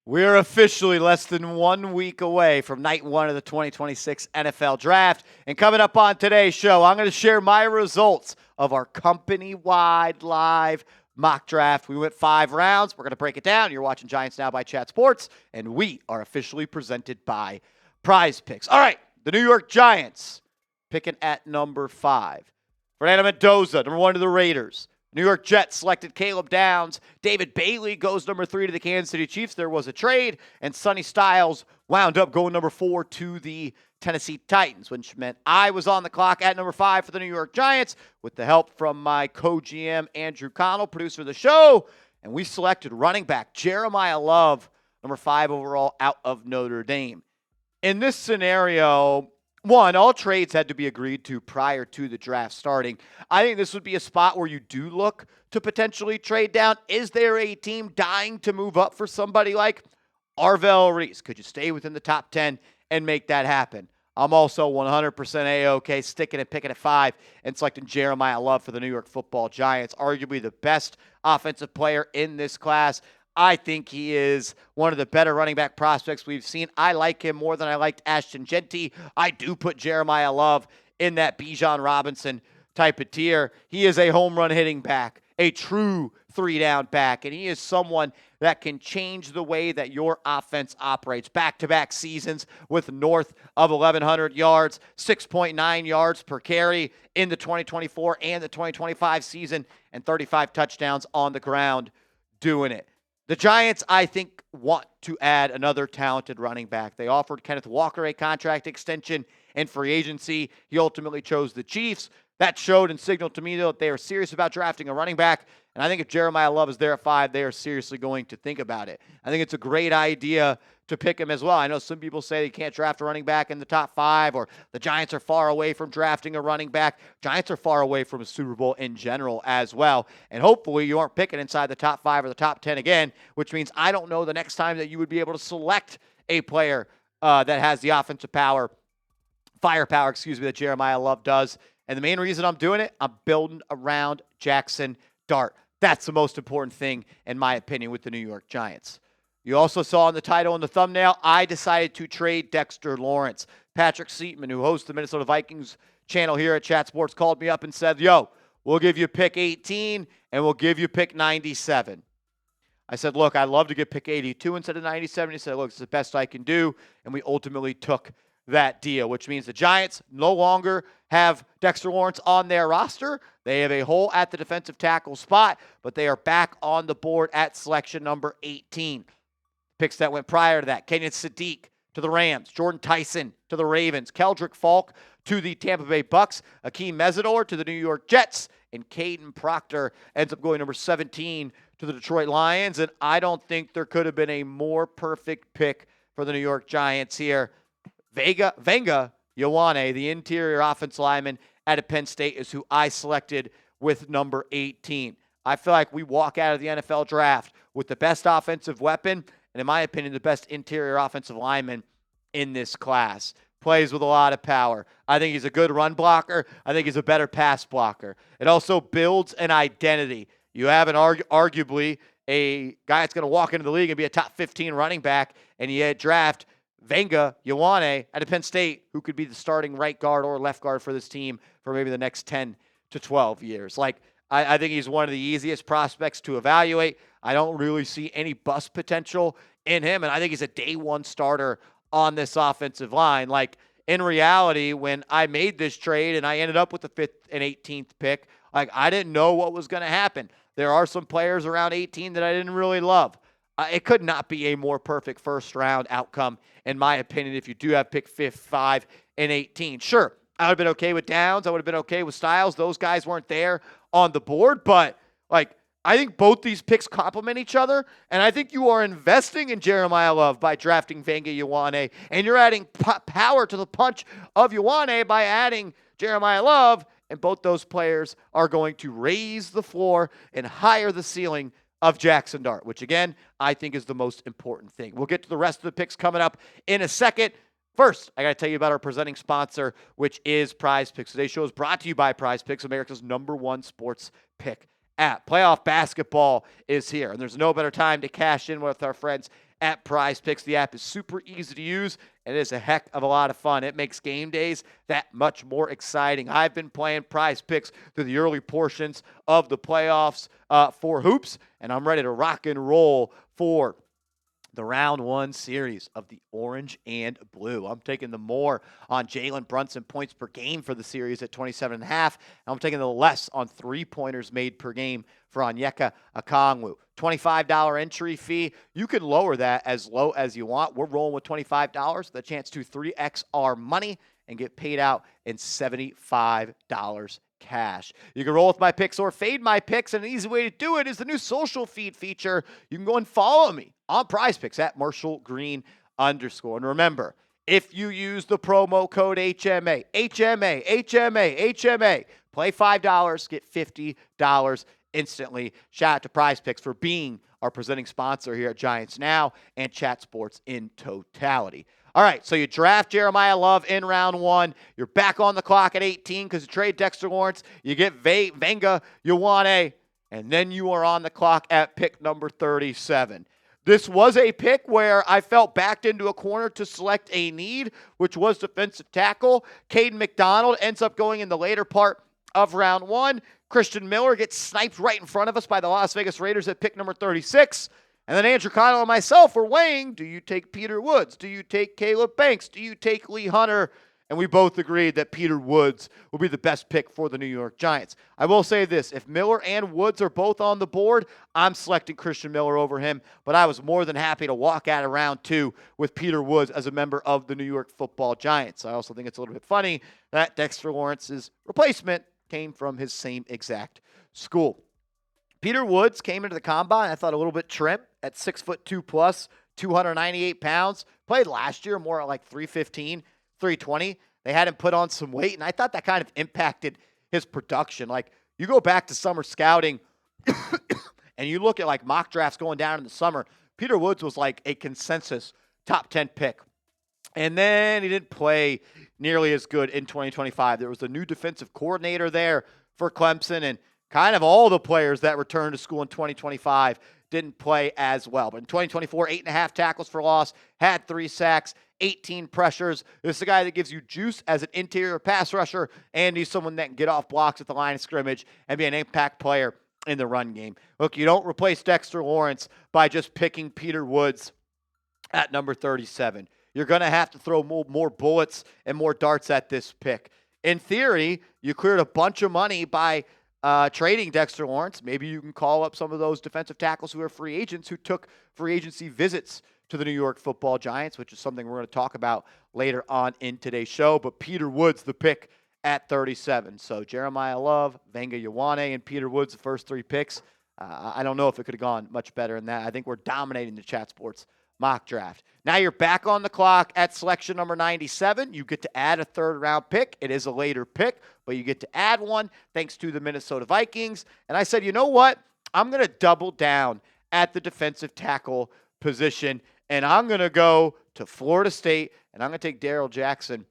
We're officially less than 1 week away from night one of the 2026 NFL Draft. And coming up on today's show, I'm going to share my results of our company-wide live mock draft. We went 5 rounds. We're going to break it down. You're watching Giants Now by Chat Sports, and we are officially presented by PrizePicks. All right, the New York Giants picking at number 5. Fernando Mendoza, number 1 to the Raiders. New York Jets selected Caleb Downs. David Bailey goes number 3 to the Kansas City Chiefs. There was a trade, and Sonny Styles wound up going number 4 to the Tennessee Titans, which meant I was on the clock at number 5 for the New York Giants with the help from my co-GM, Andrew Connell, producer of the show, and we selected running back Jeremiyah Love, number 5 overall out of Notre Dame. In this scenario, one, all trades had to be agreed to prior to the draft starting. I think this would be a spot where you do look to potentially trade down. Is there a team dying to move up for somebody like Arvell Reese? Could you stay within the top 10 and make that happen? I'm also 100% A-OK sticking and picking at 5 and selecting Jeremiyah Love for the New York Football Giants, arguably the best offensive player in this class. I think he is one of the better running back prospects we've seen. I like him more than I liked Ashton Genty. I do put Jeremiyah Love in that Bijan Robinson type of tier. He is a home run hitting back, a true 3-down back, and he is someone that can change the way that your offense operates. Back-to-back seasons with north of 1,100 yards, 6.9 yards per carry in the 2024 and the 2025 season, and 35 touchdowns on the ground doing it. The Giants, I think, want to add another talented running back. They offered Kenneth Walker a contract extension and free agency. He ultimately chose the Chiefs. That showed and signaled to me, though, that they are serious about drafting a running back. And I think if Jeremiyah Love is there at 5, they are seriously going to think about it. I think it's a great idea to pick him as well. I know some people say they can't draft a running back in the top 5, or the Giants are far away from drafting a running back. Giants are far away from a Super Bowl in general as well. And hopefully you aren't picking inside the top 5 or the top 10 again, which means I don't know the next time that you would be able to select a player that has the offensive firepower, that Jeremiyah Love does. And the main reason I'm doing it, I'm building around Jaxson Dart. That's the most important thing, in my opinion, with the New York Giants. You also saw in the title and the thumbnail, I decided to trade Dexter Lawrence. Patrick Seatman, who hosts the Minnesota Vikings channel here at Chat Sports, called me up and said, yo, we'll give you pick 18 and we'll give you pick 97. I said, look, I'd love to get pick 82 instead of 97. He said, look, it's the best I can do. And we ultimately took that deal, which means the Giants no longer have Dexter Lawrence on their roster. They have a hole at the defensive tackle spot, but they are back on the board at selection number 18. Picks that went prior to that: Kenyon Sadiq to the Rams, Jordan Tyson to the Ravens, Keldrick Falk to the Tampa Bay Bucks, Akeem Mesidor to the New York Jets, and Caden Proctor ends up going number 17 to the Detroit Lions. And I don't think there could have been a more perfect pick for the New York Giants here. Ioane, the interior offensive lineman at Penn State, is who I selected with number 18. I feel like we walk out of the NFL draft with the best offensive weapon and, in my opinion, the best interior offensive lineman in this class. Plays with a lot of power. I think he's a good run blocker. I think he's a better pass blocker. It also builds an identity. You have arguably a guy that's going to walk into the league and be a top 15 running back, and you draft Ioane at Penn State, who could be the starting right guard or left guard for this team for maybe the next 10 to 12 years. I think he's one of the easiest prospects to evaluate. I don't really see any bust potential in him, and I think he's a day one starter on this offensive line. In reality, when I made this trade and I ended up with the 5th and 18th pick, I didn't know what was going to happen. There are some players around 18 that I didn't really love. It could not be a more perfect first-round outcome, in my opinion, if you do have pick 5 and 18. Sure, I would have been okay with Downs. I would have been okay with Styles. Those guys weren't there on the board, but I think both these picks complement each other, and I think you are investing in Jeremiyah Love by drafting Ioane, and you're adding power to the punch of Ioane by adding Jeremiyah Love, and both those players are going to raise the floor and higher the ceiling of Jaxson Dart, which, again, I think is the most important thing. We'll get to the rest of the picks coming up in a second. First, I got to tell you about our presenting sponsor, which is PrizePicks. Today's show is brought to you by PrizePicks, America's #1 sports pick app. Playoff basketball is here, and there's no better time to cash in with our friends at PrizePicks. The app is super easy to use, and it is a heck of a lot of fun. It makes game days that much more exciting. I've been playing PrizePicks through the early portions of the playoffs for hoops, and I'm ready to rock and roll for the round one series of the orange and blue. I'm taking the more on Jalen Brunson points per game for the series at 27.5. And I'm taking the less on 3-pointers made per game for Onyeka Okongwu. $25 entry fee. You can lower that as low as you want. We're rolling with $25, the chance to 3x our money and get paid out in $75 cash. You can roll with my picks or fade my picks, and an easy way to do it is the new social feed feature. You can go and follow me on PrizePicks at @MarshallGreen_. And remember, if you use the promo code HMA, play $5, get $50 instantly. Shout out to PrizePicks for being our presenting sponsor here at Giants Now and Chat Sports in totality. All right, so you draft Jeremiyah Love in round one. You're back on the clock at 18 because you trade Dexter Lawrence. You get Ioane, Ioane, and then you are on the clock at pick number 37. This was a pick where I felt backed into a corner to select a need, which was defensive tackle. Caden McDonald ends up going in the later part of round one. Christian Miller gets sniped right in front of us by the Las Vegas Raiders at pick number 36. And then Andrew Connell and myself were weighing, do you take Peter Woods? Do you take Caleb Banks? Do you take Lee Hunter? And we both agreed that Peter Woods will be the best pick for the New York Giants. I will say this, if Miller and Woods are both on the board, I'm selecting Christian Miller over him, but I was more than happy to walk out of round two with Peter Woods as a member of the New York Football Giants. I also think it's a little bit funny that Dexter Lawrence's replacement came from his same exact school. Peter Woods came into the combine, I thought, a little bit trim at 6'2 plus, 298 pounds. Played last year more at like 315, 320. They had him put on some weight, and I thought that kind of impacted his production. Like, you go back to summer scouting, and you look at like mock drafts going down in the summer, Peter Woods was like a consensus top 10 pick. And then he didn't play nearly as good in 2025. There was a new defensive coordinator there for Clemson, and kind of all the players that returned to school in 2025 didn't play as well. But in 2024, 8.5 tackles for loss, had 3 sacks, 18 pressures. This is a guy that gives you juice as an interior pass rusher, and he's someone that can get off blocks at the line of scrimmage and be an impact player in the run game. Look, you don't replace Dexter Lawrence by just picking Peter Woods at number 37. You're going to have to throw more bullets and more darts at this pick. In theory, you cleared a bunch of money by trading Dexter Lawrence. Maybe you can call up some of those defensive tackles who are free agents who took free agency visits to the New York Football Giants, which is something we're going to talk about later on in today's show. But Peter Woods, the pick at 37. So Jeremiyah Love, Ioane, and Peter Woods, the first 3 picks. I don't know if it could have gone much better than that. I think we're dominating the Chat Sports mock draft. Now you're back on the clock at selection number 97. You get to add a 3rd-round pick. It is a later pick, but you get to add one thanks to the Minnesota Vikings. And I said, you know what? I'm going to double down at the defensive tackle position, and I'm going to go to Florida State, and I'm going to take Darrell Jackson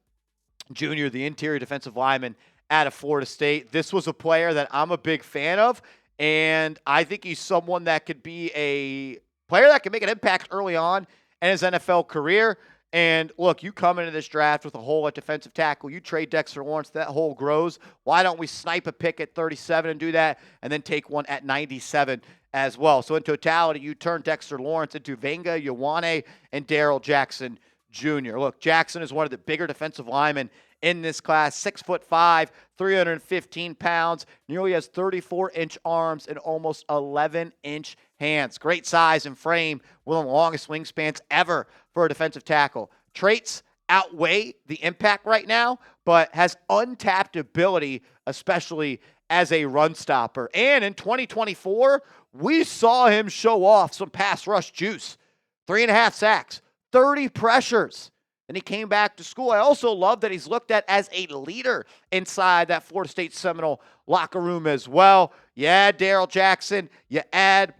Jr., the interior defensive lineman out of Florida State. This was a player that I'm a big fan of, and I think he's someone that could be a player that can make an impact early on in his NFL career. And look, you come into this draft with a hole at defensive tackle. You trade Dexter Lawrence, that hole grows. Why don't we snipe a pick at 37 and do that, and then take one at 97 as well? So in totality, you turn Dexter Lawrence into Ioane, Ioane, and Darrell Jackson Jr. Look, Jackson is one of the bigger defensive linemen in this class, 6'5", 315 pounds, nearly has 34-inch arms and almost 11-inch hands. Great size and frame, one of the longest wingspans ever for a defensive tackle. Traits outweigh the impact right now, but has untapped ability, especially as a run stopper. And in 2024, we saw him show off some pass rush juice. 3.5 sacks, 30 pressures. And he came back to school. I also love that he's looked at as a leader inside that Florida State Seminole locker room as well. You add Darrell Jackson. You add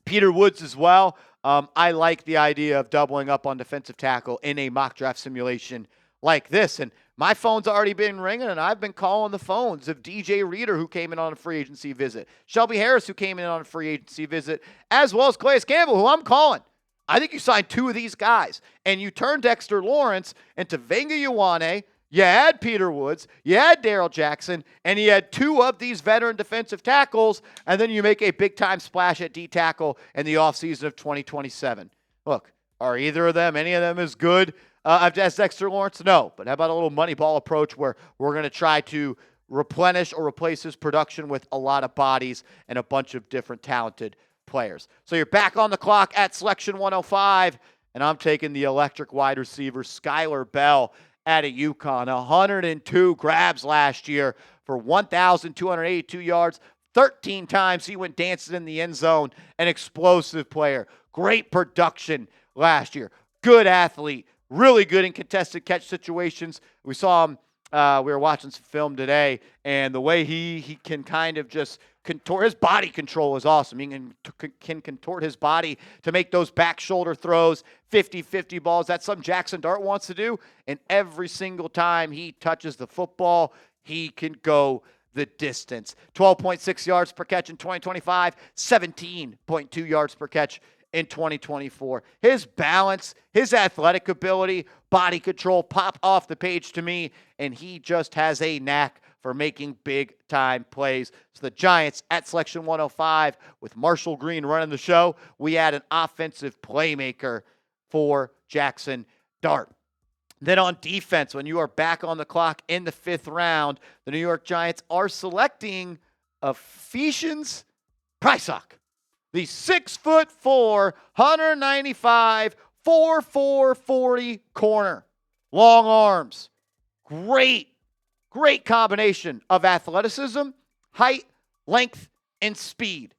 Peter Woods as well. I like the idea of doubling up on defensive tackle in a mock draft simulation like this. And my phone's already been ringing, and I've been calling the phones of DJ Reader, who came in on a free agency visit, Shelby Harris, who came in on a free agency visit, as well as Calais Campbell, who I'm calling. I think you sign two of these guys, and you turn Dexter Lawrence into Vega Ioane. You add Peter Woods, you add Darrell Jackson, and you add two of these veteran defensive tackles, and then you make a big-time splash at D-tackle in the offseason of 2027. Look, are either of them, any of them as good as Dexter Lawrence? No, but how about a little money ball approach where we're going to try to replenish or replace his production with a lot of bodies and a bunch of different talented players. So you're back on the clock at selection 105, and I'm taking the electric wide receiver Skyler Bell out of UConn. 102 grabs last year for 1,282 yards. 13 times he went dancing in the end zone. An explosive player. Great production last year. Good athlete. Really good in contested catch situations. We saw him. We were watching some film today, and the way he can kind of just contort, his body control is awesome. He can contort his body to make those back shoulder throws, 50-50 balls. That's something Jaxson Dart wants to do, and every single time he touches the football, he can go the distance. 12.6 yards per catch in 2025, 17.2 yards per catch in 2024. His balance, his athletic ability, body control pop off the page to me, and he just has a knack for making big-time plays. So the Giants at selection 105 with Marshall Green running the show. We add an offensive playmaker for Jaxson Dart. Then on defense, when you are back on the clock in the 5th round, the New York Giants are selecting Ephesians Prysock. The 6'4", 195, 4.40 corner. Long arms. Great combination of athleticism, height, length, and speed.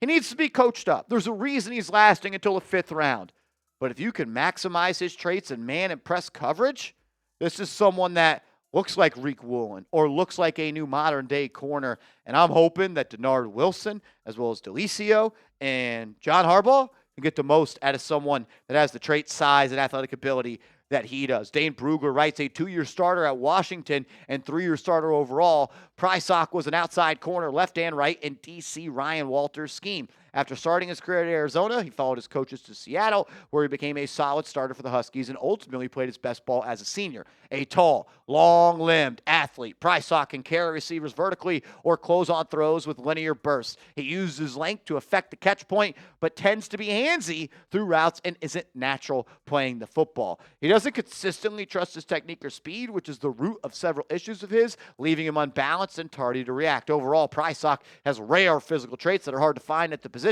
He needs to be coached up. There's a reason he's lasting until the 5th round. But if you can maximize his traits in man and press coverage, this is someone that looks like Reek Woolen or looks like a new modern-day corner. And I'm hoping that Denard Wilson, as well as Delicio and John Harbaugh, can get the most out of someone that has the trait, size, and athletic ability that he does. Dane Brugler writes a 2-year starter at Washington and 3-year starter overall. Prysock was an outside corner, left and right, in D.C. Ryan Walters' scheme. After starting his career at Arizona, he followed his coaches to Seattle, where he became a solid starter for the Huskies and ultimately played his best ball as a senior. A tall, long-limbed athlete, Prysock can carry receivers vertically or close on throws with linear bursts. He uses his length to affect the catch point, but tends to be handsy through routes and isn't natural playing the football. He doesn't consistently trust his technique or speed, which is the root of several issues of his, leaving him unbalanced and tardy to react. Overall, Prysock has rare physical traits that are hard to find at the position.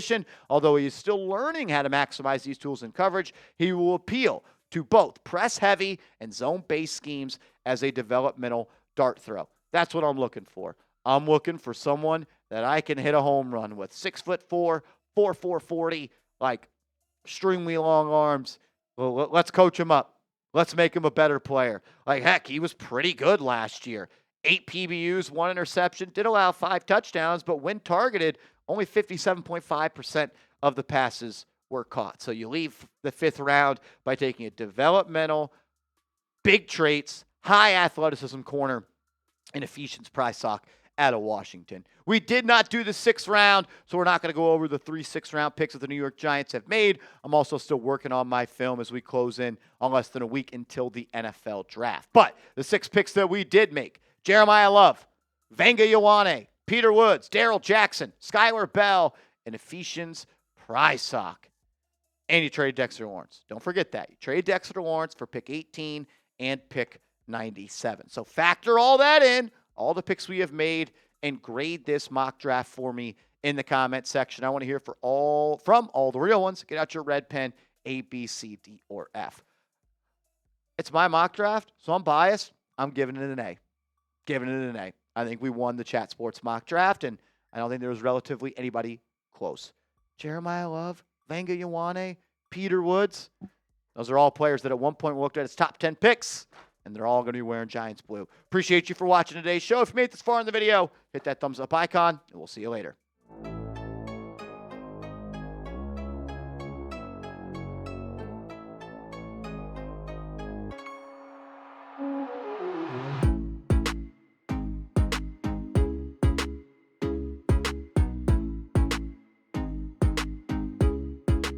Although he is still learning how to maximize these tools in coverage, he will appeal to both press-heavy and zone-based schemes as a developmental dart throw. That's what I'm looking for. I'm looking for someone that I can hit a home run with. 6'4", 4.40, like extremely long arms. Well, let's coach him up. Let's make him a better player. Like, heck, he was pretty good last year. 8 PBUs, 1 interception, did allow 5 touchdowns, but when targeted, only 57.5% of the passes were caught. So you leave the 5th round by taking a developmental, big traits, high athleticism corner in Ephesians Prysock out of Washington. We did not do the 6th round, so we're not going to go over the 3 6th-round picks that the New York Giants have made. I'm also still working on my film as we close in on less than a week until the NFL draft. But the 6 picks that we did make: Jeremiyah Love, Vega Ioane, Peter Woods, Darrell Jackson, Skyler Bell, and Ephesians Prysock. And you trade Dexter Lawrence. Don't forget that. You trade Dexter Lawrence for pick 18 and pick 97. So factor all that in, all the picks we have made, and grade this mock draft for me in the comment section. I want to hear from all the real ones. Get out your red pen, A, B, C, D, or F. It's my mock draft, so I'm biased. I'm giving it an A. Giving it an A. I think we won the Chat Sports mock draft, and I don't think there was relatively anybody close. Jeremiyah Love, Vega Ioane, Peter Woods. Those are all players that at one point were looked at as top 10 picks, and they're all going to be wearing Giants blue. Appreciate you for watching today's show. If you made it this far in the video, hit that thumbs up icon, and we'll see you later.